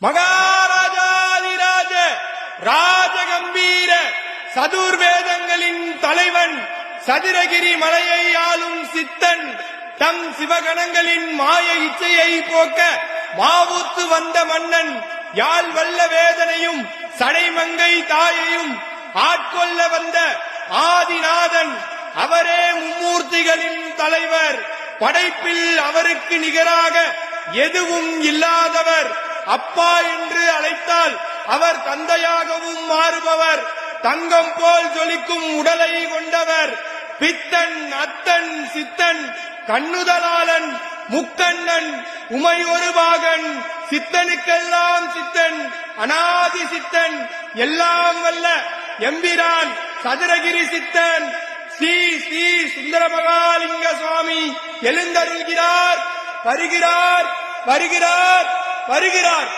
மகாராஜாதிராஜ ராஜகம்பீர சதுர்வேதங்களின் தலைவன் சதுரகிரி மலையை ஆளும் சித்தன் தம் சிவகணங்களின் மாய இச்சையை போக்க மாவுத்து வந்த மன்னன் யாழ் வல்ல வேதனையும் சடைமங்கை தாயையும் ஆட்கொள்ள வந்த ஆதிநாதன் அவரே மும்மூர்த்திகளின் தலைவர். படைப்பில் அவருக்கு நிகராக எதுவும் இல்லாதவர். அப்பா என்று அழைத்தால் அவர் தந்தையாகவும் மாறுபவர். தங்கம் போல் ஜொலிக்கும் உடலை கொண்டவர். பித்தன் அத்தன் சித்தன் கண்ணுதலாளன் முக்கண்ணன் உமையொரு பாகன் சித்தனுக்கெல்லாம் சித்தன் அனாதி சித்தன் எல்லாம் வல்ல எம்பிரான் சதுரகிரி சித்தன் ஸ்ரீ ஸ்ரீ சுந்தரமகாலிங்க சுவாமி எழுந்தருள்கிறார். வருகிறார் வருகிறார் வருகிறார்.